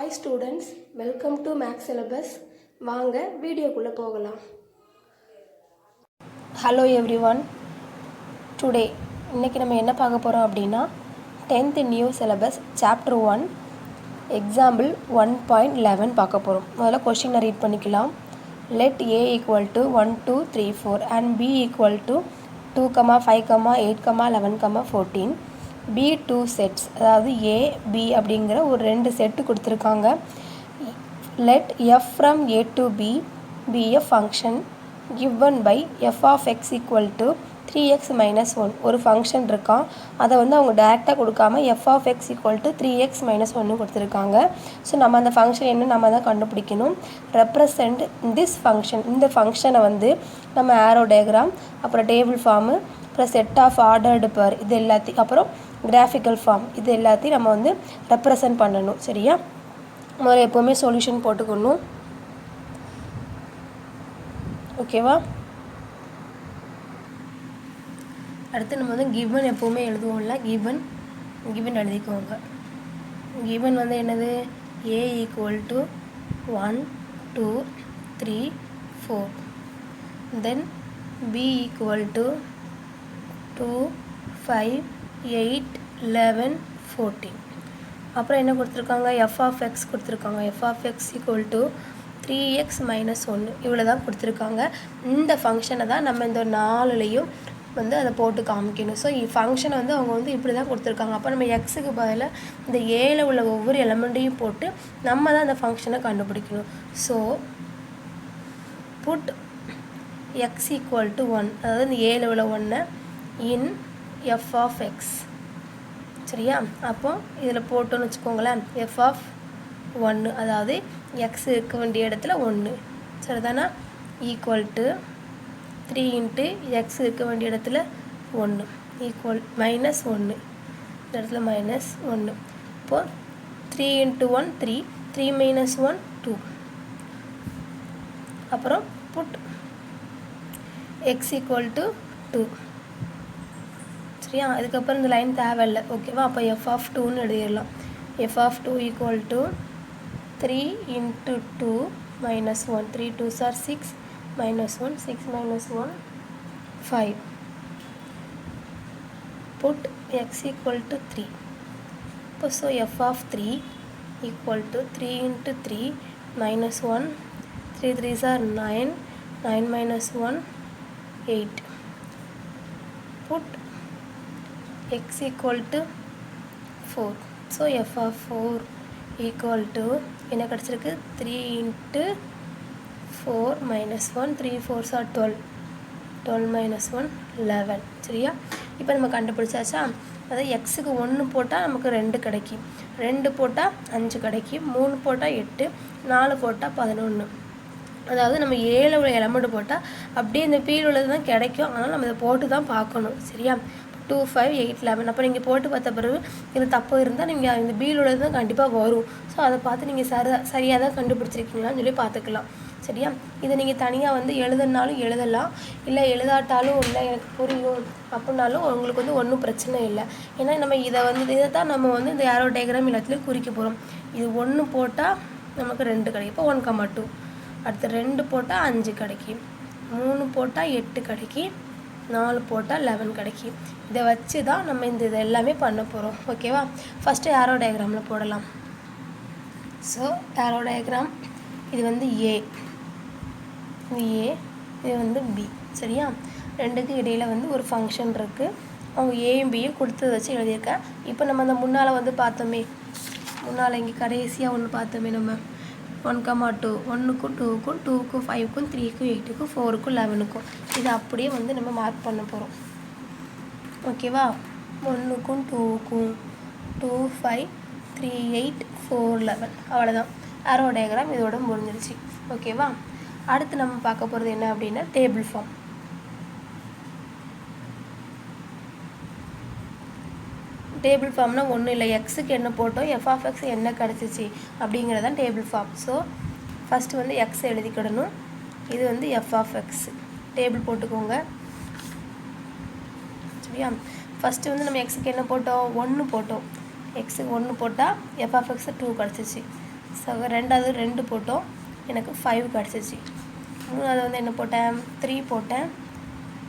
Hi students, welcome to Max Syllabus. வாங்க வீடியோக்குள்ள போகலாம். Hello everyone. Today இன்னைக்கு நம்ம என்ன பார்க்க போறோம் அப்படினா 10th new syllabus chapter 1 example 1.11 பார்க்க போறோம். முதல்ல क्वेश्चन ரீட் பண்ணிக்கலாம். Let a equal to 1 2 3 4 and b equal to 2, 5, 8, 11, 14 B two sets அதாவது A B அப்படிங்கிற ஒரு ரெண்டு செட் கொடுத்துருக்காங்க. Let f from A to B be a function given by f of x equal to 3x minus 1 ஒரு function இருக்கான். அதை வந்து அவங்க டைரெக்டாக கொடுக்காம f of x equal to 3x minus 1 கொடுத்துருக்காங்க. ஸோ நம்ம அந்த ஃபங்க்ஷன் என்ன நம்ம தான் கண்டுபிடிக்கணும். ரெப்ரசன்ட் திஸ் ஃபங்க்ஷன், இந்த ஃபங்க்ஷனை வந்து நம்ம ஆரோ டயக்ராம், அப்புறம் டேபிள் ஃபார்மு, அப்புறம் செட் ஆஃப் ஆர்டர்டு பேர், இது எல்லாத்தையும், அப்புறம் கிராஃபிக்கல் ஃபார்ம், இது எல்லாத்தையும் நம்ம வந்து ரெப்ரசன்ட் பண்ணணும். சரியா? முதல்ல எப்போவுமே சொல்யூஷன் போட்டுக்கணும். ஓகேவா? அடுத்து நம்ம வந்து கிவன் எப்போவுமே எழுதுவோம்ல, கிவன் எழுதிக்கோங்க. கிவன் வந்து என்னது? A equal to 1 2 3 4 then B equal to 2 5 8 11 14. அப்புறம் என்ன கொடுத்துருக்காங்க? f of x கொடுத்துருக்காங்க. f of x equal to 3x minus 1 இவ்வளோ தான் கொடுத்துருக்காங்க. இந்த ஃபங்க்ஷனை தான் நம்ம இந்த 4லையும் வந்து அதை போட்டு காமிக்கணும். ஸோ ஃபங்க்ஷனை வந்து அவங்க வந்து இப்படி தான் கொடுத்துருக்காங்க. அப்போ நம்ம எக்ஸுக்கு பதிலாக இந்த ஏல உள்ள ஒவ்வொரு எலமெண்ட்டையும் போட்டு நம்ம தான் அந்த ஃபங்க்ஷனை கண்டுபிடிக்கணும். So put x equal to 1, அதாவது இந்த ஏல உள்ள 1 இன் f of x. சரியா? அப்போ இதில் போட்டோன்னு வச்சுக்கோங்களேன், f of 1 அதாவது x இருக்க வேண்டிய இடத்துல 1 சரிதானா, ஈக்குவல் டு 3 இன்ட்டு x இருக்க வேண்டிய இடத்துல 1 ஈக்குவல் மைனஸ் 1, இந்த இடத்துல மைனஸ் 1. இப்போது 3 இன்ட்டு 1 3, 3 மைனஸ் 1 2. அப்புறம் புட் x equal to 2. சரியா? அதுக்கப்புறம் இந்த லைன் தேவையில்லை. ஓகேவா? அப்போ f of 2ன்னு எழுதிடலாம். f of 2 equal to 3 into 2 minus 1, 3 2s are 6 minus 1, 6 minus 1 5. Put x equal to 3. So f of 3 equal to 3 into 3 minus 1, 3 3s are 9, 9 minus 1 8. Put x equal to 4. So f of 4 equal to என்ன கிடச்சிருக்கு? 3 into 4 minus 1, 3 4s are 12, 12 minus 1 11. சரியா? இப்போ நம்ம கண்டுபிடிச்சாச்சா? அதாவது எக்ஸுக்கு 1 போட்டால் நமக்கு 2 கிடைக்கும், 2 போட்டால் 5 கிடைக்கும், 3 போட்டால் 8, 4 போட்டால் 11. அதாவது நம்ம 7 உள்ள எலமெண்ட் போட்டால் அப்படியே இந்த பீல் உள்ளது தான் கிடைக்கும். ஆனால் நம்ம இதை போட்டு தான் பார்க்கணும். சரியா? 2 5 8 11. அப்போ நீங்கள் போட்டு பார்த்த பிறகு இது தப்பு இருந்தால் நீங்கள் இந்த பீல் உள்ளது தான் கண்டிப்பாக வரும். ஸோ அதை பார்த்து நீங்கள் சரியாக தான் கண்டுபிடிச்சிருக்கீங்களான்னு சொல்லி பார்த்துக்கலாம். சரியா? இதை நீங்கள் தனியாக வந்து எழுதுனாலும் எழுதலாம், இல்லை எழுதாட்டாலும் இல்லை எனக்கு புரியும் அப்படின்னாலும் உங்களுக்கு வந்து ஒன்றும் பிரச்சனை இல்லை. ஏன்னா நம்ம இதை தான் நம்ம வந்து இந்த ஏரோ டயக்ராம் எல்லாத்துலேயும் குறிக்க போகிறோம். இது 1 போட்டால் நமக்கு 2 கிடைக்கும். இப்போ 1,2. அடுத்து 2 போட்டால் 5 கிடைக்கும், 3 போட்டால் 8 கிடைக்கும், 4 போட்டால் 11 கிடைக்கும். இதை வச்சு தான் நம்ம இது எல்லாமே பண்ண போகிறோம். ஓகேவா? ஃபஸ்ட்டு ஏரோ டயக்ராமில் போடலாம். ஸோ ஏரோ டயக்ராம், இது வந்து ஏ, இது வந்து பி. சரியா? ரெண்டுக்கு இடையில் வந்து ஒரு ஃபங்க்ஷன் இருக்குது. அவங்க ஏயும் பியும் கொடுத்தது வச்சு எழுதியிருக்கேன். இப்போ நம்ம அந்த முன்னால் வந்து பார்த்தோமே, முன்னால் இங்கே கடைசியாக ஒன்று பார்த்தோமே, நம்ம 1,2 1க்கும் 2க்கும் 2க்கும் 5க்கும் 3க்கும் 8க்கும் 4க்கும் 11க்கும் இது அப்படியே வந்து நம்ம மார்க் பண்ண போகிறோம். ஓகேவா? 1க்கும் 2க்கும் 2 5 3 8 4 11 அவ்வளோதான். ஆரோ டயக்ராம் இதோட முடிஞ்சிருச்சு. ஓகேவா? அடுத்து நம்ம பார்க்க போகிறது என்ன அப்படின்னா டேபிள் ஃபார்ம். டேபிள் ஃபார்ம்னா ஒன்றும் இல்லை, எக்ஸுக்கு என்ன போட்டோம், எஃப் ஆஃப் எக்ஸ் என்ன கிடச்சிச்சு அப்படிங்கிறதான் டேபிள் ஃபார்ம். ஸோ ஃபஸ்ட்டு வந்து எக்ஸ் எழுதிக்கிடணும். இது வந்து எஃப் ஆஃப் எக்ஸ் டேபிள் போட்டுக்கோங்க. சரியா? ஃபஸ்ட்டு வந்து நம்ம எக்ஸுக்கு என்ன போட்டோம்? 1 போட்டோம். எக்ஸுக்கு 1 போட்டால் எஃப் ஆஃப் எக்ஸ் 2 கிடச்சிச்சு. ஸோ ரெண்டாவது 2 போட்டோம், எனக்கு 5 கிடச்சிச்சு. மூணாவது வந்து என்ன போட்டேன், 3 போட்டேன்.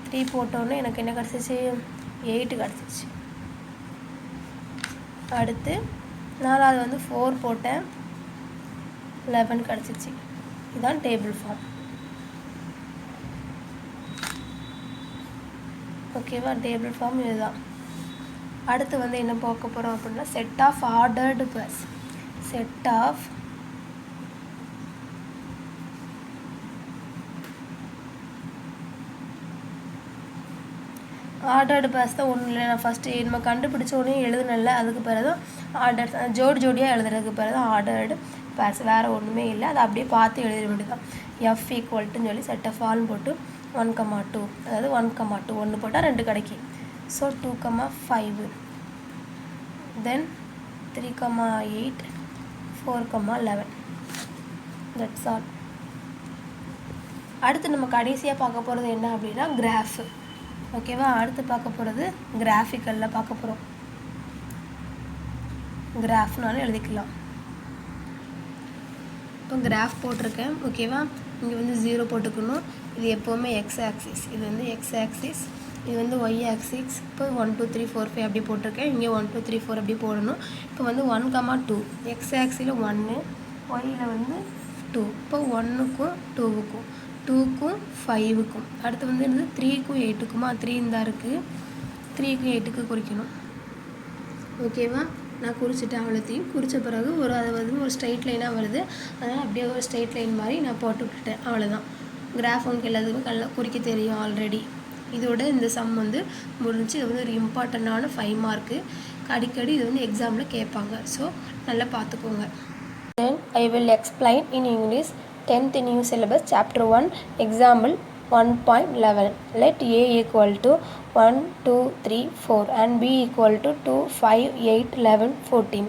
3 போட்டோன்னே எனக்கு என்ன கிடச்சிச்சு, 8 கிடச்சிச்சு. அடுத்து நாலாவது வந்து 4 போட்டேன், 11 கிடச்சிச்சு. இதுதான் டேபிள் ஃபார்ம். ஓகேவா, டேபிள் ஃபார்ம் இதுதான். அடுத்து வந்து என்ன பார்க்க போகிறோம் அப்படின்னா set of ordered pairs. Set of ordered pairs தான் ஒன்றும் இல்லை. நான் ஃபஸ்ட்டு நம்ம கண்டுபிடிச்ச உடனே எழுதுனல, அதுக்கு பிறகு தான் ஆர்டர் ஜோடியாக எழுதுறதுக்கு பிறகு தான் ஆர்டர்டு பஸ், வேறு ஒன்றுமே இல்லை. அதை அப்படியே பார்த்து எழுத வேண்டியதான். எஃப் ஈக்குவல்ட்டுன்னு சொல்லி செட் ஆஃப் ஆல்னு போட்டு 1,2, அதாவது 1,2 1 போட்டால் 2 கிடைக்கும். So 2,5, then 3,8, 4,11. That's all. அடுத்து நம்ம கடைசியாக பார்க்க போகிறது என்ன அப்படின்னா கிராஃபு. ஓகேவா, அடுத்து பார்க்க போகிறது கிராஃபிக்கலில் பார்க்க போகிறோம். கிராஃப்னாலும் எழுதிக்கலாம். இப்போ கிராஃப் போட்டிருக்கேன். ஓகேவா, இங்கே வந்து 0 போட்டுக்கணும். இது எப்போவுமே எக்ஸ் ஆக்சிஸ், இது வந்து எக்ஸ் ஆக்சிஸ், இது வந்து ஒய் ஆக்சிஸ். இப்போ 1 2 3 4 5 அப்படி போட்டிருக்கேன். இங்கே 1 2 3 4 அப்படி போடணும். இப்போ வந்து 1,2 எக்ஸ் ஆக்சில் 1, ஒய்யில் வந்து 2. இப்போ 1க்கும் 2க்கும் 2க்கும் 5க்கும். அடுத்து வந்து என்னது 3க்கும் 8க்குமா, 3 இந்த இருக்குது, 3க்கும் 8க்கு குறிக்கணும். ஓகேவா, நான் குறிச்சிட்டேன். அவ்வளோத்தையும் குறித்த பிறகு அது வந்து ஒரு ஸ்ட்ரெயிட் லைனாக வருது. அதனால் அப்படியே ஒரு ஸ்ட்ரெயிட் லைன் மாதிரி நான் போட்டு விட்டுட்டேன். அவ்வளோதான். கிராஃப் உங்களுக்கு எல்லாத்துக்குமே குறிக்க தெரியும் ஆல்ரெடி. இதோட இந்த சம் வந்து முடிஞ்சு. இது வந்து ஒரு இம்பார்ட்டண்ட்டான 5 மார்க்கு. அடிக்கடி இது வந்து எக்ஸாமில் கேட்பாங்க. ஸோ நல்லா பார்த்துக்கோங்க. Then I will explain in English 10th new syllabus chapter 1 example 1.11. Let A equal to 1 2 3 4 and B equal to 2 5 8 11 14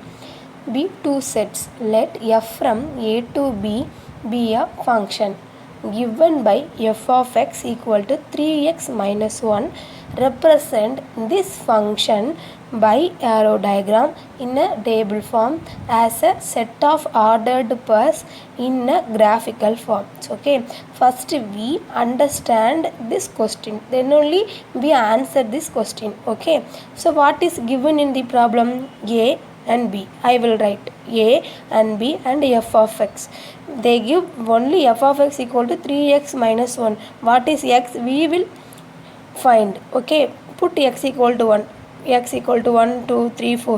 be two sets. Let f from A to B be a function given by f of x equal to 3x minus 1. Represent this function by arrow diagram in a table form as a set of ordered pairs in a graphical form. Okay, first we understand this question, then only we answer this question. Okay, so what is given in the problem? A and B. I will write A and B and f of x. They give only f of x equal to 3x minus 1. What is x? We will find. Okay, put x equal to 1, x equal to 1 2 3 4.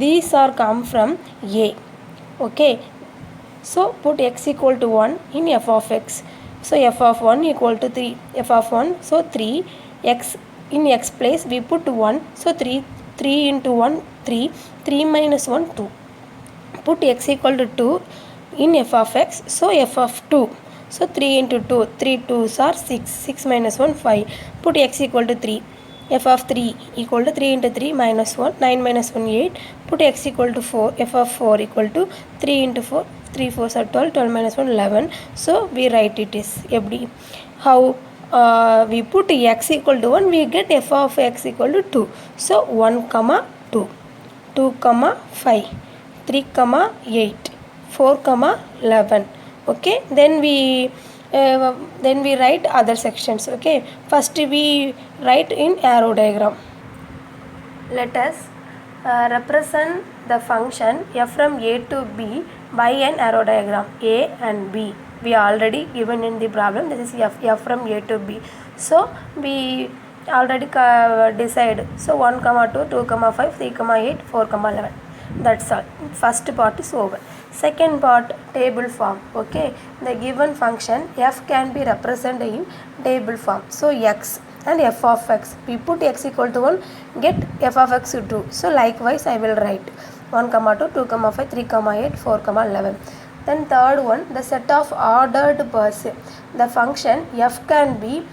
These are come from A. Okay, so put x equal to 1 in f of x. So f of 1 equal to 3, f of 1, so 3 x in x place we put 1, so 3 into 1 3, 3 minus 1 2. Put x equal to 2 in f of x, so f of 2, so 3 into 2, 3 2s are 6, 6 minus 1 5. Put x equal to 3, f of 3 equal to 3 into 3 minus 1, 9 minus 1 8. Put x equal to 4, f of 4 equal to 3 into 4, 3 4s are 12, 12 minus 1 11. So we write it is ebbdi. How? We put x equal to 1, we get f of x equal to 2. So 1 comma 2, 2 comma 5, 3 comma 8, 4 comma 11. Okay, then we write other sections. Okay, first we write in arrow diagram. Let us represent the function f from A to B by an arrow diagram. A and B we already given in the problem. This is f from A to B. So we already decide. So 1 comma 2, 2 comma 5, 3 comma 8, 4 comma 11. That's all. First part is over. Second part, table form. Okay, the given function f can be represented in table form. So x and f of x, we put x equal to 1, get f of x to 2. So likewise I will write 1 comma 2, 2 comma 5, 3 comma 8, 4 comma 11. Then third one, the set of ordered pairs. The function f can be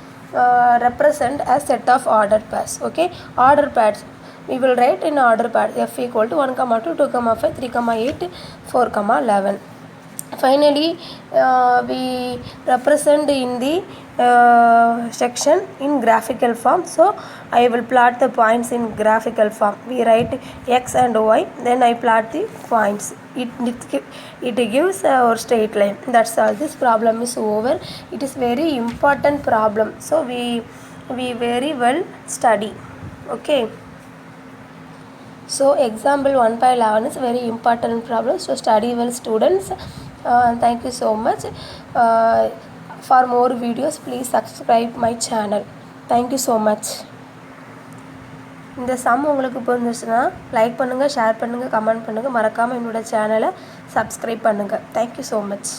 represent as set of ordered pairs. Okay, ordered pairs we will write in order pair. F equal to 1 comma 2, 2 comma 5, 3 comma 8, 4 comma 11. Finally we represent in the section in graphical form. So I will plot the points in graphical form. We write x and y, then I plot the points. it gives our straight line. That's all. This problem is over. It is very important problem, so we very well study. Okay, so example 1/11 is very important problem, so study well students. Thank you so much. For more videos please subscribe my channel. Thank you so much. இந்த some உங்களுக்கு புரிஞ்சிச்சுன்னா like பண்ணுங்கள், share பண்ணுங்கள், comment பண்ணுங்கள். மறக்காமல் என்னோடய சேனலை subscribe பண்ணுங்கள். Thank you so much.